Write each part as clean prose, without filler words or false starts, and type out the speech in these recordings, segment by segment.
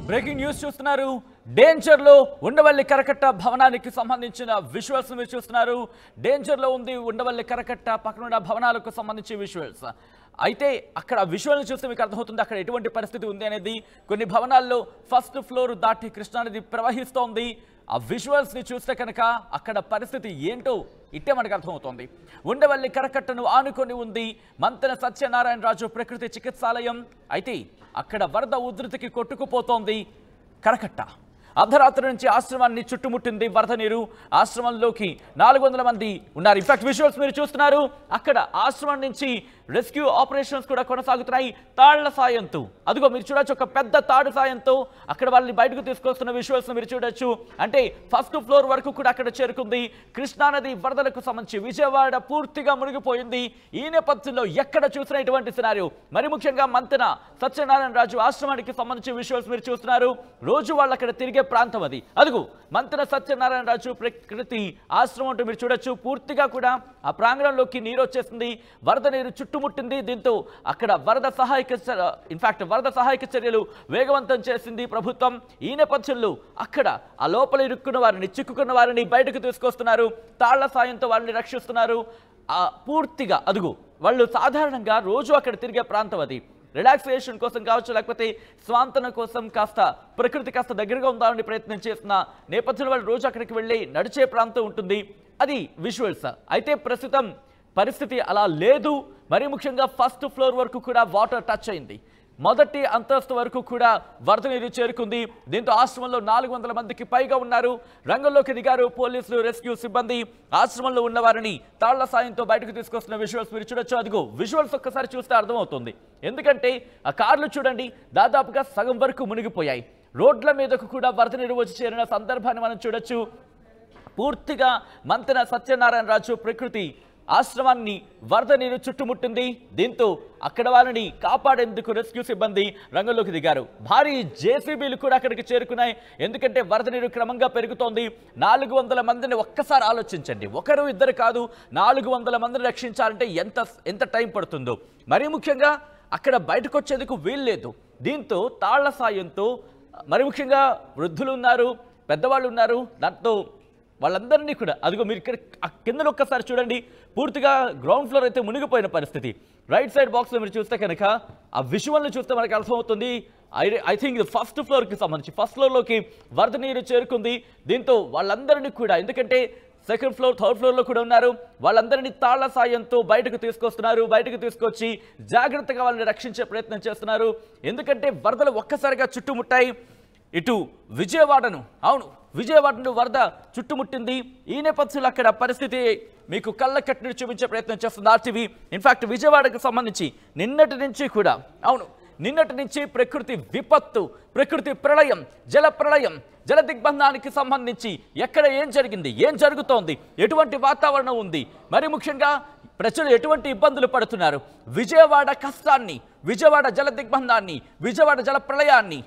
Breaking news చూస్తున్నారు. Danger లో ఉండవల్లి కరకట్ట భవనానికి సంబంధించిన విజువల్స్ మీరు చూస్తున్నారు. డేంజర్ లో ఉంది ఉండవల్లి కరకట్ట పక్కనున్న భవనాలకు సంబంధించి విజువల్స్. అయితే అక్కడ విజువల్ని చూస్తే మీకు అర్థమవుతుంది అక్కడ ఎటువంటి పరిస్థితి ఉంది అనేది. కొన్ని భవనాల్లో ఫస్ట్ ఫ్లోర్ దాటి కృష్ణానది ప్రవహిస్తోంది. ఆ విజువల్స్ని చూస్తే కనుక అక్కడ పరిస్థితి ఏంటో ఇట్టే మనకు అర్థమవుతోంది. ఉండవల్లి కరకట్టను ఆనుకొని ఉంది మంతెన సత్యనారాయణరాజు ప్రకృతి చికిత్సాలయం. అయితే అక్కడ వరద ఉధృతికి కొట్టుకుపోతోంది కరకట్ట. అర్ధరాత్రి నుంచి ఆశ్రమాన్ని చుట్టుముట్టింది వరద నీరు. ఆశ్రమంలోకి 400 మంది ఉన్నారు. ఇన్ఫాక్ట్ విజువల్స్ మీరు చూస్తున్నారు. అక్కడ ఆశ్రమం నుంచి రెస్క్యూ ఆపరేషన్స్ కూడా కొనసాగుతున్నాయి తాళ్ల సాయంతో. అదిగో మీరు చూడొచ్చు, ఒక పెద్ద తాడు సాయంతో అక్కడ వాళ్ళని బయటకు తీసుకొస్తున్న విజువల్స్ మీరు చూడొచ్చు. అంటే ఫస్ట్ ఫ్లోర్ వరకు కూడా అక్కడ చేరుకుంది. కృష్ణానది వరదలకు సంబంధించి విజయవాడ పూర్తిగా మునిగిపోయింది. ఈ నేపథ్యంలో ఎక్కడ చూసిన ఇటువంటి సినారియో. మరి ముఖ్యంగా మంతెన సత్యనారాయణరాజు ఆశ్రమానికి సంబంధించి విజువల్స్ మీరు చూస్తున్నారు. రోజు వాళ్ళు అక్కడ తిరిగే ప్రాంతం అది. అదుగు మంతెన సత్యనారాయణరాజు ప్రకృతి ఆశ్రమం అంటూ మీరు చూడొచ్చు. పూర్తిగా కూడా ఆ ప్రాంగణంలోకి నీరు వచ్చేసింది. వరద నీరు చుట్టుముట్టింది. దీంతో అక్కడ వరద సహాయక చర్యలు వేగవంతం చేసింది ప్రభుత్వం. ఈ నేపథ్యంలో అక్కడ ఆ లోపల ఇరుక్కున్న వారిని, చిక్కుకున్న వారిని బయటకు తీసుకొస్తున్నారు. తాళ్ల సాయంతో వారిని రక్షిస్తున్నారు. పూర్తిగా అదుగు వాళ్ళు సాధారణంగా రోజు అక్కడ తిరిగే ప్రాంతం అది. రిలాక్సేషన్ కోసం కావచ్చు, లేకపోతే స్వాంతన కోసం కాస్త ప్రకృతి కాస్త దగ్గరగా ఉందామని ప్రయత్నం చేస్తున్న నేపథ్యంలో వాళ్ళు రోజు అక్కడికి వెళ్ళి నడిచే ప్రాంతం ఉంటుంది. అది విజువల్స్. అయితే ప్రస్తుతం పరిస్థితి అలా లేదు. మరీ ముఖ్యంగా ఫస్ట్ ఫ్లోర్ వరకు కూడా వాటర్ టచ్ అయింది. మొదటి అంతస్తు వరకు కూడా వరద నీరు చేరుకుంది. దీంతో ఆశ్రమంలో 400 మందికి పైగా ఉన్నారు. రంగంలోకి దిగారు పోలీసులు, రెస్క్యూ సిబ్బంది. ఆశ్రమంలో ఉన్న వారిని తాళ్ల సాయంతో బయటకు తీసుకొస్తున్న విజువల్స్ మీరు చూడొచ్చు. అదిగో విజువల్స్ ఒక్కసారి చూస్తే అర్థమవుతుంది. ఎందుకంటే ఆ కార్లు చూడండి, దాదాపుగా సగం వరకు మునిగిపోయాయి. రోడ్ల మీదకు కూడా వరద నీరు వచ్చి చేరిన సందర్భాన్ని మనం చూడొచ్చు. పూర్తిగా మంతెన సత్యనారాయణరాజు ప్రకృతి ఆశ్రమాన్ని వరద నీరు చుట్టుముట్టింది. దీంతో అక్కడ వాళ్ళని కాపాడేందుకు రెస్క్యూ సిబ్బంది రంగంలోకి దిగారు. భారీ జేసీబీలు కూడా అక్కడికి చేరుకున్నాయి. ఎందుకంటే వరద నీరు క్రమంగా పెరుగుతోంది. 400 మందిని ఒక్కసారి ఆలోచించండి. ఒకరు ఇద్దరు కాదు, 400 మందిని రక్షించాలంటే ఎంత టైం పడుతుందో. మరీ ముఖ్యంగా అక్కడ బయటకు వచ్చేందుకు వీల్లేదు. దీంతో తాళ్ల సాయంతో మరి ముఖ్యంగా వృద్ధులు ఉన్నారు, పెద్దవాళ్ళు ఉన్నారు. దాంతో వాళ్ళందరినీ కూడా అదిగో మీరు ఇక్కడ కిందలో ఒక్కసారి చూడండి. పూర్తిగా గ్రౌండ్ ఫ్లోర్ అయితే మునిగిపోయిన పరిస్థితి. రైట్ సైడ్ బాక్స్లో మీరు చూస్తే కనుక ఆ విజువల్ని చూస్తే మనకు అర్థమవుతుంది. ఐ థింక్ ఇది ఫస్ట్ ఫ్లోర్కి సంబంధించి ఫస్ట్ ఫ్లోర్లోకి వరద నీరు చేరుకుంది. దీంతో వాళ్ళందరినీ కూడా, ఎందుకంటే సెకండ్ ఫ్లోర్, థర్డ్ ఫ్లోర్లో కూడా ఉన్నారు, వాళ్ళందరినీ తాళ్ల సాయంతో బయటకు తీసుకొస్తున్నారు. బయటకు తీసుకొచ్చి జాగ్రత్తగా వాళ్ళని రక్షించే ప్రయత్నం చేస్తున్నారు. ఎందుకంటే వరదలు ఒక్కసారిగా చుట్టుముట్టాయి ఇటు విజయవాడను. అవును, విజయవాడను వరద చుట్టుముట్టింది. ఈ నేపథ్యంలో అక్కడ పరిస్థితి మీకు కళ్ళ కట్టిని చూపించే ప్రయత్నం చేస్తుంది ఆర్టీవీ. ఇన్ఫాక్ట్ విజయవాడకు సంబంధించి నిన్నటి నుంచి కూడా అవును నిన్నటి నుంచి ప్రకృతి విపత్తు, ప్రకృతి ప్రళయం, జల ప్రళయం, జల దిగ్బంధానికి సంబంధించి ఎక్కడ ఏం జరిగింది, ఏం జరుగుతోంది, ఎటువంటి వాతావరణం ఉంది, మరి ముఖ్యంగా ప్రజలు ఎటువంటి ఇబ్బందులు పడుతున్నారు, విజయవాడ కష్టాన్ని, విజయవాడ జల దిగ్బంధాన్ని, విజయవాడ జల ప్రళయాన్ని,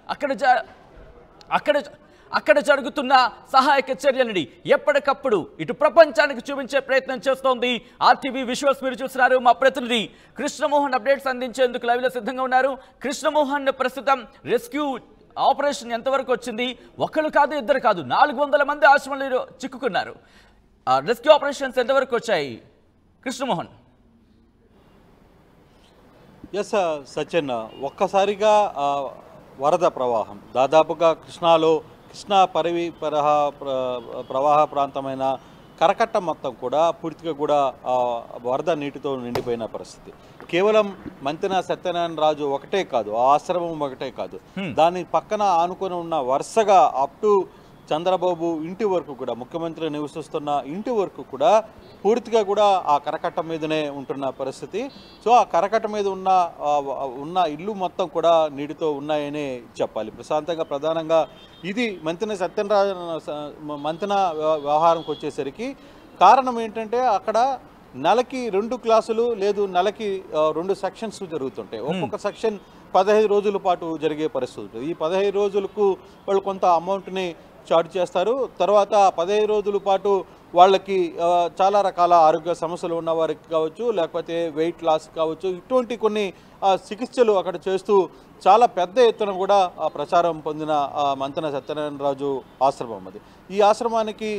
అక్కడ జరుగుతున్న సహాయక చర్యలని ఎప్పటికప్పుడు ఇటు ప్రపంచానికి చూపించే ప్రయత్నం చేస్తోంది ఆర్టీవీ విజువల్స్. మీరు చూస్తున్నారు. మా ప్రతినిధి కృష్ణమోహన్ అప్డేట్స్ అందించేందుకు లైవ్లో సిద్ధంగా ఉన్నారు. కృష్ణమోహన్, ప్రస్తుతం రెస్క్యూ ఆపరేషన్ ఎంతవరకు వచ్చింది? ఒకళ్ళు కాదు, ఇద్దరు కాదు, 400 మంది ఆశ్రమంలో చిక్కుకున్నారు. రెస్క్యూ ఆపరేషన్స్ ఎంతవరకు వచ్చాయి కృష్ణమోహన్? ఎస్ సచిన్, ఒక్కసారిగా వరద ప్రవాహం దాదాపుగా కృష్ణా ప్రవాహ ప్రాంతమైన కరకట్ట మొత్తం కూడా పూర్తిగా కూడా వరద నీటితో నిండిపోయిన పరిస్థితి. కేవలం మంతెన సత్యనారాయణ రాజు ఒకటే కాదు, ఆ ఆశ్రమం ఒకటే కాదు, దాని పక్కన ఆనుకొని ఉన్న వరుసగా అప్ టు చంద్రబాబు ఇంటి వరకు కూడా, ముఖ్యమంత్రి నివసిస్తున్న ఇంటి వరకు కూడా పూర్తిగా కూడా ఆ కరకట్ట మీదనే ఉంటున్న పరిస్థితి. సో ఆ కరకట్ట మీద ఉన్న ఇల్లు మొత్తం కూడా నీటితో ఉన్నాయని చెప్పాలి. ప్రధానంగా ఇది మంతెన వ్యవహారంకి వచ్చేసరికి కారణం ఏంటంటే అక్కడ నెలకి 2 క్లాసులు లేదు, నెలకి 2 సెక్షన్స్ జరుగుతుంటాయి. ఒక్కొక్క సెక్షన్ 15 రోజుల పాటు జరిగే పరిస్థితి ఉంటుంది. ఈ 15 రోజులకు వాళ్ళు కొంత అమౌంట్ని చార్జ్ చేస్తారు. తర్వాత 15 రోజుల పాటు వాళ్ళకి చాలా రకాల ఆరోగ్య సమస్యలు ఉన్న వారికి కావచ్చు, లేకపోతే వెయిట్ లాస్ కావచ్చు, ఇటువంటి కొన్ని చికిత్సలు అక్కడ చేస్తూ చాలా పెద్ద ఎత్తున కూడా ప్రచారం పొందిన మంతెన సత్యనారాయణ రాజు ఆశ్రమం అది. ఈ ఆశ్రమానికి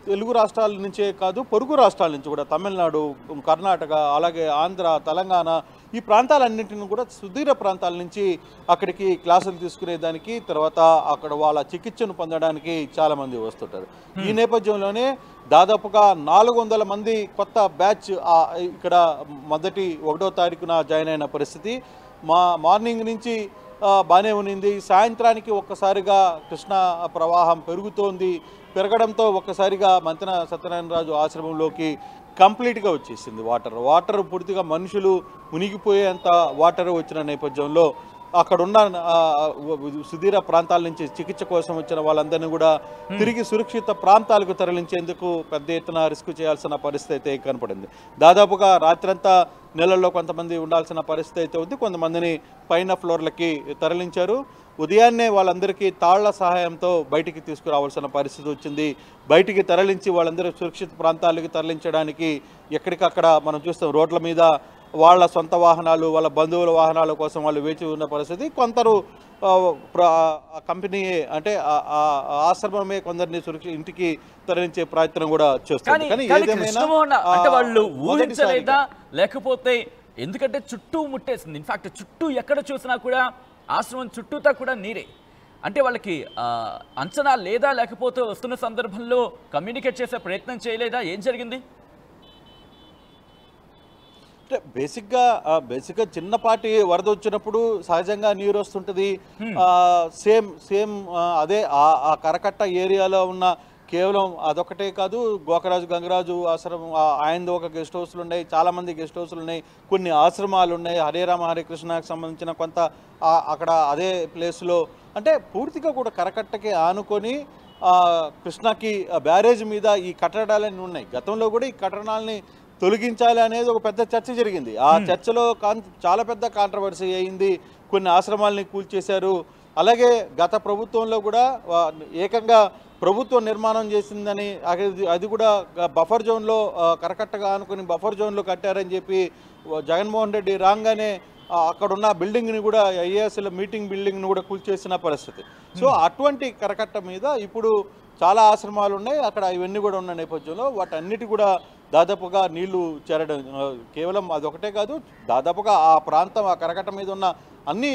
తెలుగు రాష్ట్రాల నుంచే కాదు, పొరుగు రాష్ట్రాల నుంచి కూడా, తమిళనాడు, కర్ణాటక, అలాగే ఆంధ్ర, తెలంగాణ, ఈ ప్రాంతాలన్నింటిని కూడా సుదూర ప్రాంతాల నుంచి అక్కడికి క్లాసులు తీసుకునేదానికి, తర్వాత అక్కడ వాళ్ళ చికిత్సను పొందడానికి చాలామంది వస్తుంటారు. ఈ నేపథ్యంలోనే దాదాపుగా 400 మంది కొత్త బ్యాచ్ ఇక్కడ మొదటి 1వ తారీఖున జాయిన్ అయిన పరిస్థితి. మార్నింగ్ నుంచి బాగానే ఉన్నింది. సాయంత్రానికి ఒక్కసారిగా కృష్ణా ప్రవాహం పెరగడంతో ఒక్కసారిగా మంతెన సత్యనారాయణ రాజు ఆశ్రమంలోకి కంప్లీట్గా వచ్చేసింది వాటర్ పూర్తిగా మనుషులు మునిగిపోయేంత వాటర్ వచ్చిన నేపథ్యంలో అక్కడున్న సుదూర ప్రాంతాల నుంచి చికిత్స కోసం వచ్చిన వాళ్ళందరినీ కూడా తిరిగి సురక్షిత ప్రాంతాలకు తరలించేందుకు పెద్ద ఎత్తున రిస్క్ చేయాల్సిన పరిస్థితి అయితే కనపడింది. దాదాపుగా రాత్రంతా నెలల్లో కొంతమంది ఉండాల్సిన పరిస్థితి అయితే ఉంది. కొంతమందిని పైన ఫ్లోర్లకి తరలించారు. ఉదయాన్నే వాళ్ళందరికీ తాళ్ల సహాయంతో బయటికి తీసుకురావాల్సిన పరిస్థితి వచ్చింది. బయటికి తరలించి వాళ్ళందరూ సురక్షిత ప్రాంతాలకు తరలించడానికి ఎక్కడికక్కడ మనం చూస్తాం, రోడ్ల మీద వాళ్ళ సొంత వాహనాలు, వాళ్ళ బంధువుల వాహనాల కోసం వాళ్ళు వేచి ఉన్న పరిస్థితి. కొందరు కంపెనీ అంటే ఆశ్రమమే కొందరిని ఇంటికి తరలించే ప్రయత్నం కూడా చేస్తుంది. కానీ అంటే వాళ్ళు ఊహించలేదా, లేకపోతే ఎందుకంటే చుట్టూ ముట్టేసింది, ఇన్ఫాక్ట్ చుట్టూ ఎక్కడ చూసినా కూడా ఆశ్రమం చుట్టూతా కూడా నీరే, అంటే వాళ్ళకి అంచనా లేదా, లేకపోతే వస్తున్న సందర్భంలో కమ్యూనికేట్ చేసే ప్రయత్నం చేయలేదా, ఏం జరిగింది? అంటే బేసిక్గా చిన్నపాటి వరద వచ్చినప్పుడు సహజంగా నీరు వస్తుంటుంది. సేమ్ అదే ఆ కరకట్ట ఏరియాలో ఉన్న కేవలం అదొకటే కాదు, గోకరాజు గంగరాజు ఆశ్రమం ఆయనది ఒక గెస్ట్ హౌస్లు ఉన్నాయి, చాలామంది గెస్ట్ హౌస్లు ఉన్నాయి, కొన్ని ఆశ్రమాలు ఉన్నాయి, హరే రామ హరే కృష్ణకి సంబంధించిన కొంత అక్కడ అదే ప్లేస్లో, అంటే పూర్తిగా కూడా కరకట్టకి ఆనుకొని కృష్ణకి బ్యారేజ్ మీద ఈ కట్టడాలన్నీ ఉన్నాయి. గతంలో కూడా ఈ కట్టడాలని తొలగించాలి అనేది ఒక పెద్ద చర్చ జరిగింది. ఆ చర్చలో చాలా పెద్ద కాంట్రవర్సీ అయింది. కొన్ని ఆశ్రమాలని కూల్చేశారు. అలాగే గత ప్రభుత్వంలో కూడా ఏకంగా ప్రభుత్వం నిర్మాణం చేసిందని, అది కూడా బఫర్ జోన్లో కరకట్టగా అనుకుని బఫర్ జోన్లో కట్టారని చెప్పి జగన్మోహన్ రెడ్డి రాగానే అక్కడున్న బిల్డింగ్ని కూడా ఐఏఎస్ల మీటింగ్ బిల్డింగ్ని కూడా కూల్చేసిన పరిస్థితి. సో అటువంటి కరకట్ట మీద ఇప్పుడు చాలా ఆశ్రమాలు ఉన్నాయి. అక్కడ ఇవన్నీ కూడా ఉన్న నేపథ్యంలో వాటన్నిటి కూడా దాదాపుగా నీళ్లు చేరడం, కేవలం అదొకటే కాదు, దాదాపుగా ఆ ప్రాంతం ఆ కరకట్ట మీద ఉన్న అన్ని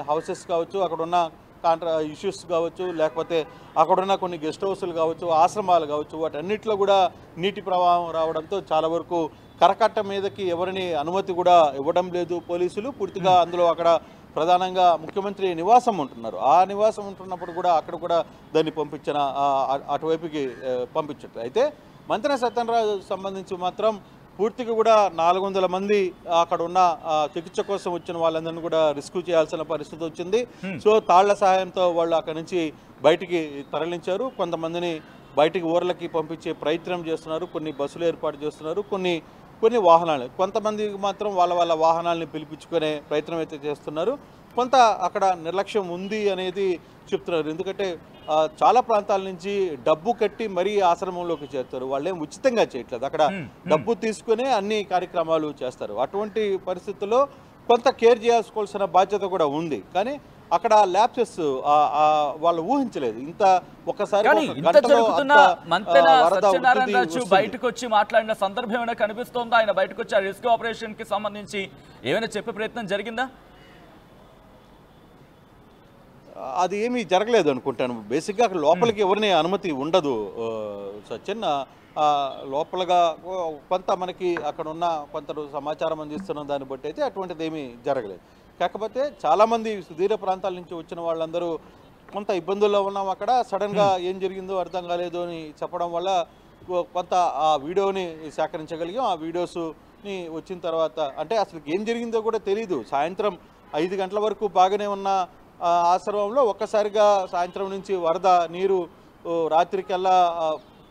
హౌసెస్ కావచ్చు, అక్కడున్న ఇష్యూస్ కావచ్చు, లేకపోతే అక్కడున్న కొన్ని గెస్ట్ హౌస్లు కావచ్చు, ఆశ్రమాలు కావచ్చు, వాటన్నిటిలో కూడా నీటి ప్రవాహం రావడంతో చాలా వరకు కరకట్ట మీదకి ఎవరిని అనుమతి కూడా ఇవ్వడం లేదు పోలీసులు. పూర్తిగా అందులో అక్కడ ప్రధానంగా ముఖ్యమంత్రి నివాసం ఉంటున్నారు. ఆ నివాసం ఉంటున్నప్పుడు కూడా అక్కడ కూడా దాన్ని అటువైపుకి పంపించట్లేదు. అయితే మంతెన సత్యనారాయణ సంబంధించి మాత్రం పూర్తిగా కూడా 400 మంది అక్కడ ఉన్న చికిత్స కోసం వచ్చిన వాళ్ళందరినీ కూడా రెస్క్యూ చేయాల్సిన పరిస్థితి వచ్చింది. సో తాళ్ల సహాయంతో వాళ్ళు అక్కడి నుంచి బయటికి తరలించారు. కొంతమందిని బయటికి ఊర్లకి పంపించే ప్రయత్నం చేస్తున్నారు. కొన్ని బస్సులు ఏర్పాటు చేస్తున్నారు, కొన్ని వాహనాలు, కొంతమందికి మాత్రం వాళ్ళ వాహనాలని పిలిపించుకునే ప్రయత్నం అయితే చేస్తున్నారు. కొంత అక్కడ నిర్లక్ష్యం ఉంది అనేది చెప్తున్నారు. ఎందుకంటే చాలా ప్రాంతాల నుంచి డబ్బు కట్టి మరీ ఆశ్రమంలోకి చేస్తారు. వాళ్ళేం ఉచితంగా చేయట్లేదు, అక్కడ డబ్బు తీసుకునే అన్ని కార్యక్రమాలు చేస్తారు. అటువంటి పరిస్థితుల్లో కొంత కేర్ చేసుకోవాల్సిన బాధ్యత కూడా ఉంది. కానీ అక్కడ ల్యాప్సెస్ వాళ్ళు ఊహించలేదు. ఒక్కసారి బయటకు వచ్చి మాట్లాడిన సందర్భం ఏమైనా కనిపిస్తోందా? ఆయన బయటకు వచ్చి ఆ రెస్క్యూ ఆపరేషన్ కి సంబంధించి ఏమైనా చెప్పే ప్రయత్నం జరిగిందా? అది ఏమీ జరగలేదు అనుకుంటాను. బేసిక్గా అక్కడ లోపలికి ఎవరిని అనుమతి ఉండదు సచిన్. లోపలగా కొంత మనకి అక్కడ ఉన్న కొంత సమాచారం అందిస్తున్న దాన్ని బట్టి అయితే అటువంటిది ఏమీ జరగలేదు. కాకపోతే చాలామంది సుదూర ప్రాంతాల నుంచి వచ్చిన వాళ్ళందరూ కొంత ఇబ్బందుల్లో ఉన్నాం. అక్కడ సడన్గా ఏం జరిగిందో అర్థం కాలేదు అని చెప్పడం వల్ల కొంత ఆ వీడియోని సేకరించగలిగాం. ఆ వీడియోస్ని వచ్చిన తర్వాత అంటే అసలు ఏం జరిగిందో కూడా తెలీదు. సాయంత్రం 5 గంటల వరకు బాగానే ఉన్న ఆశ్రమంలో ఒక్కసారిగా సాయంత్రం నుంచి వరద నీరు రాత్రికల్లా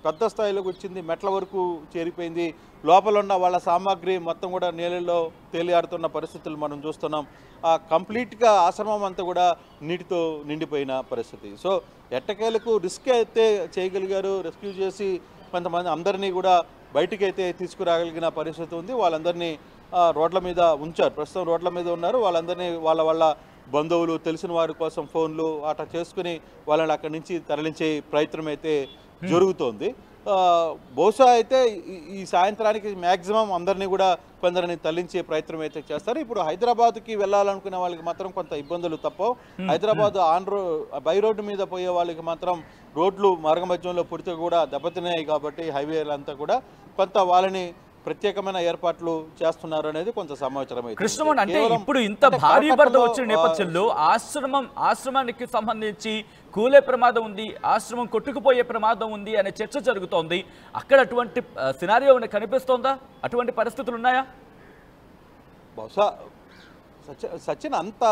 పెద్ద స్థాయిలోకి వచ్చింది, మెట్ల వరకు చేరిపోయింది. లోపల ఉన్న వాళ్ళ సామాగ్రి మొత్తం కూడా నీళ్ళల్లో తేలియాడుతున్న పరిస్థితులు మనం చూస్తున్నాం. కంప్లీట్గా ఆశ్రమం అంతా కూడా నీటితో నిండిపోయిన పరిస్థితి. సో ఎట్టకేలకు రిస్క్ అయితే చేయగలిగారు, రెస్క్యూ చేసి కొంతమంది అందరినీ కూడా బయటికి అయితే తీసుకురాగలిగిన పరిస్థితి ఉంది. వాళ్ళందరినీ రోడ్ల మీద ఉంచారు, ప్రస్తుతం రోడ్ల మీద ఉన్నారు. వాళ్ళందరినీ వాళ్ళ బంధువులు తెలిసిన వారి కోసం ఫోన్లు అట్లా చేసుకుని వాళ్ళని అక్కడి నుంచి తరలించే ప్రయత్నం అయితే జరుగుతోంది. బహుశా అయితే ఈ సాయంత్రానికి మ్యాక్సిమం అందరినీ కూడా కొందరిని తరలించే ప్రయత్నం అయితే చేస్తారు. ఇప్పుడు హైదరాబాద్కి వెళ్ళాలనుకునే వాళ్ళకి మాత్రం కొంత ఇబ్బందులు తప్పవు. హైదరాబాద్ బై రోడ్డు మీద పోయే వాళ్ళకి మాత్రం రోడ్లు మార్గమధ్యంలో పూర్తిగా కూడా దెబ్బతిన్నాయి కాబట్టి హైవేలంతా కూడా కొంత వాళ్ళని ప్రత్యేకమైన ఏర్పాట్లు చేస్తున్నారు అనేది కొంత సమాచారం అయితే. కృష్ణమోహన్, అంటే ఇప్పుడు ఇంత భారీ వరద వచ్చిన నేపథ్యంలో ఆశ్రమానికి సంబంధించి కూలే ప్రమాదం ఉంది, ఆశ్రమం కొట్టుకుపోయే ప్రమాదం ఉంది అనే చర్చ జరుగుతోంది. అక్కడ అటువంటి సినారియో కనిపిస్తోందా? అటువంటి పరిస్థితులు ఉన్నాయా? బహుశా సచిన్ అంత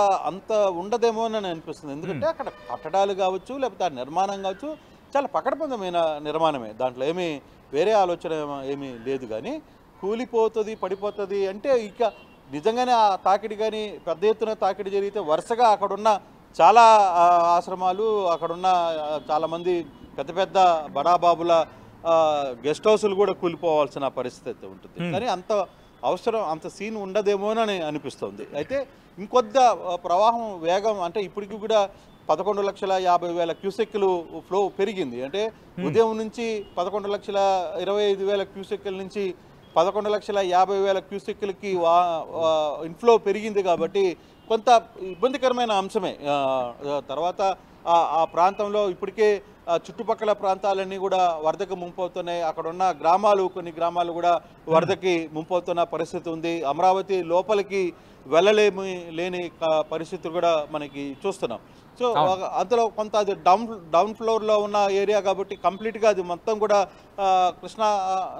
ఉండదేమో అని అనిపిస్తుంది. ఎందుకంటే అక్కడ కట్టడాలు కావచ్చు, లేకపోతే ఆ నిర్మాణం కావచ్చు, చాలా పకడ్బందమైన నిర్మాణమే. దాంట్లో ఏమీ వేరే ఆలోచన ఏమీ లేదు. కానీ కూలిపోతుంది, పడిపోతుంది అంటే ఇక నిజంగానే ఆ తాకిడి కానీ పెద్ద ఎత్తున తాకిడి జరిగితే వరుసగా అక్కడున్న చాలా ఆశ్రమాలు, అక్కడున్న చాలామంది పెద్ద బడాబాబుల గెస్ట్ హౌస్లు కూడా కూలిపోవాల్సిన పరిస్థితి ఉంటుంది. కానీ అంత సీన్ ఉండదేమోనని అనిపిస్తుంది. అయితే ఇంకొద్ద ప్రవాహం వేగం అంటే ఇప్పటికి కూడా 11,50,000 క్యూసెక్లు ఫ్లో పెరిగింది. అంటే ఉదయం నుంచి 11,25,000 క్యూసెక్ల నుంచి 11,50,000 క్యూసెక్లకి ఇన్ఫ్లో పెరిగింది. కాబట్టి కొంత ఇబ్బందికరమైన అంశమే. తర్వాత ఆ ప్రాంతంలో ఇప్పటికే చుట్టుపక్కల ప్రాంతాలన్నీ కూడా వరదకు ముంపవుతున్నాయి. అక్కడ ఉన్న కొన్ని గ్రామాలు కూడా వరదకి ముంపవుతున్న పరిస్థితి ఉంది. అమరావతి లోపలికి లేని పరిస్థితులు కూడా మనకి చూస్తున్నాం. సో అందులో కొంత అది డౌన్ ఫ్లోర్లో ఉన్న ఏరియా కాబట్టి కంప్లీట్గా అది మొత్తం కూడా కృష్ణా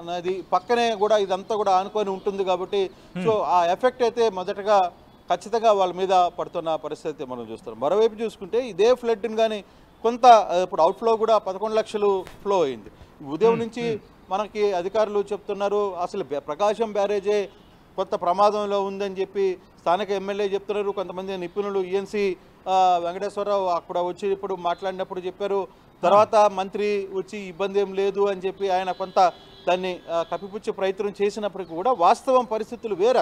నది పక్కనే కూడా ఇదంతా కూడా ఆనుకొని ఉంటుంది కాబట్టి సో ఆ ఎఫెక్ట్ అయితే మొదటగా ఖచ్చితంగా వాళ్ళ మీద పడుతున్న పరిస్థితి మనం చూస్తున్నాం. మరోవైపు చూసుకుంటే ఇదే ఫ్లడ్ని కానీ కొంత ఇప్పుడు అవుట్ఫ్లో కూడా 11 లక్షలు ఫ్లో అయింది. ఉదయం నుంచి మనకి అధికారులు చెప్తున్నారు అసలు ప్రకాశం బ్యారేజే కొంత ప్రమాదంలో ఉందని చెప్పి స్థానిక ఎమ్మెల్యే చెప్తున్నారు. కొంతమంది నిపుణులు ఈఎన్సీ వెంకటేశ్వరరావు అక్కడ వచ్చి ఇప్పుడు మాట్లాడినప్పుడు చెప్పారు. తర్వాత మంత్రి వచ్చి ఇబ్బంది ఏం లేదు అని చెప్పి ఆయన కొంత దాన్ని కప్పిపుచ్చే ప్రయత్నం చేసినప్పటికీ కూడా వాస్తవం పరిస్థితులు వేరు.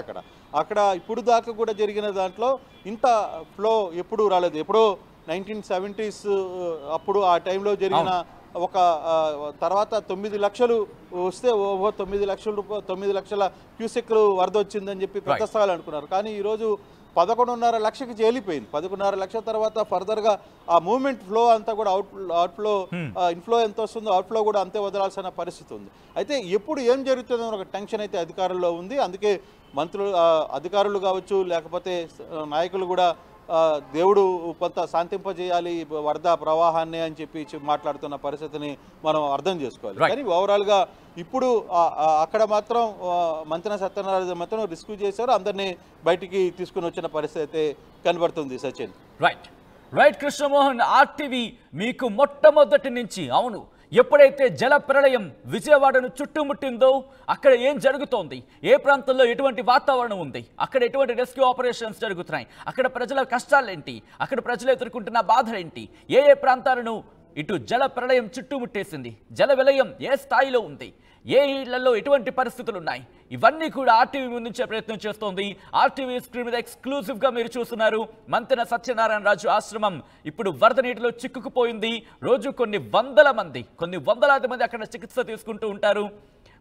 అక్కడ ఇప్పుడు దాకా కూడా జరిగిన దాంట్లో ఇంత ఫ్లో ఎప్పుడూ రాలేదు. ఎప్పుడో 1970s అప్పుడు ఆ టైంలో జరిగిన ఒక తర్వాత 9 లక్షలు వస్తే 9 లక్షల క్యూసెక్లు వరద వచ్చిందని చెప్పి పెద్ద స్థాయిలో అనుకున్నారు. కానీ ఈరోజు 11.5 లక్షకి చేలిపోయింది. 11.5 లక్షల తర్వాత ఫర్దర్గా ఆ మూవ్మెంట్ ఫ్లో అంతా కూడా అవుట్ఫ్లో ఇన్ఫ్లో ఎంత వస్తుందో అవుట్ఫ్లో కూడా అంతే వదలాల్సిన పరిస్థితి ఉంది. అయితే ఎప్పుడు ఏం జరుగుతుందో ఒక టెన్షన్ అయితే అధికారుల్లో ఉంది. అందుకే అధికారులు కావచ్చు లేకపోతే నాయకులు కూడా దేవుడు కొంత శాంతింపజేయాలి వరద ప్రవాహాన్ని అని చెప్పి మాట్లాడుతున్న పరిస్థితిని మనం అర్థం చేసుకోవాలి. కానీ ఓవరాల్గా ఇప్పుడు అక్కడ మాత్రం మంతెన సత్యనారాయణ మాత్రం రిస్క్ చేశారు, అందరినీ బయటికి తీసుకుని వచ్చిన పరిస్థితి కనబడుతుంది. సచిన్ రైట్ కృష్ణమోహన్, ఆర్టీవీ మీకు మొట్టమొదటి నుంచి అవును ఎప్పుడైతే జల ప్రళయం విజయవాడను చుట్టుముట్టిందో అక్కడ ఏం జరుగుతోంది, ఏ ప్రాంతంలో ఎటువంటి వాతావరణం ఉంది, అక్కడ ఎటువంటి రెస్క్యూ ఆపరేషన్స్ జరుగుతున్నాయి, అక్కడ ప్రజల కష్టాలేంటి, అక్కడ ప్రజలు ఎదుర్కొంటున్న బాధలేంటి, ఏ ప్రాంతాలను ఇటు జల ప్రళయం చుట్టుముట్టేసింది, జల విలయం ఏ స్థాయిలో ఉంది, ఏ ఇళ్లలో ఎటువంటి పరిస్థితులు ఉన్నాయి, ఇవన్నీ కూడా ఆర్టీవీ ముందుంచే ప్రయత్నం చేస్తోంది. ఆర్టీవీ స్క్రీన్ మీద ఎక్స్క్లూజివ్గా మీరు చూస్తున్నారు. మంతెన సత్యనారాయణ రాజు ఆశ్రమం ఇప్పుడు వరద నీటిలో చిక్కుకుపోయింది. రోజు కొన్ని వందలాది మంది అక్కడ చికిత్స తీసుకుంటూ ఉంటారు.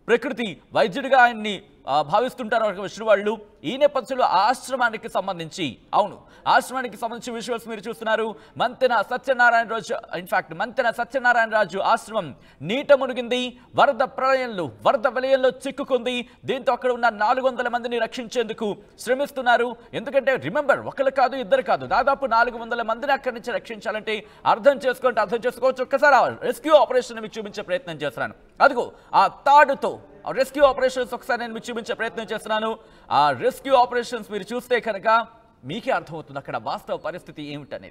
ప్రకృతి వైద్యుడిగా ఆయన్ని భావిస్తుంటారు వచ్చిన వాళ్ళు. ఈ నేపథ్యంలో ఆశ్రమానికి సంబంధించి విజువల్స్ మీరు చూస్తున్నారు. మంతెన సత్యనారాయణ రాజు ఆశ్రమం నీట మునిగింది. వరద విలయంలో చిక్కుకుంది. దీంతో అక్కడ ఉన్న 400 మందిని రక్షించేందుకు శ్రమిస్తున్నారు. ఎందుకంటే రిమెంబర్, ఒకరు కాదు ఇద్దరు కాదు, దాదాపు 400 మందిని అక్కడి నుంచి రక్షించాలంటే అర్థం చేసుకోవచ్చు. ఒక్కసారి రెస్క్యూ ఆపరేషన్ మీకు చూపించే ప్రయత్నం చేస్తున్నాను. అదిగో ఆ తాడుతో రెస్క్యూ ఆపరేషన్స్ ఒకసారి నేను మీకు చూపించే ప్రయత్నం చేస్తున్నాను. ఆ రెస్క్యూ ఆపరేషన్స్ మీరు చూస్తే కనుక మీకే అర్థమవుతుంది అక్కడ వాస్తవ పరిస్థితి ఏమిటనేది.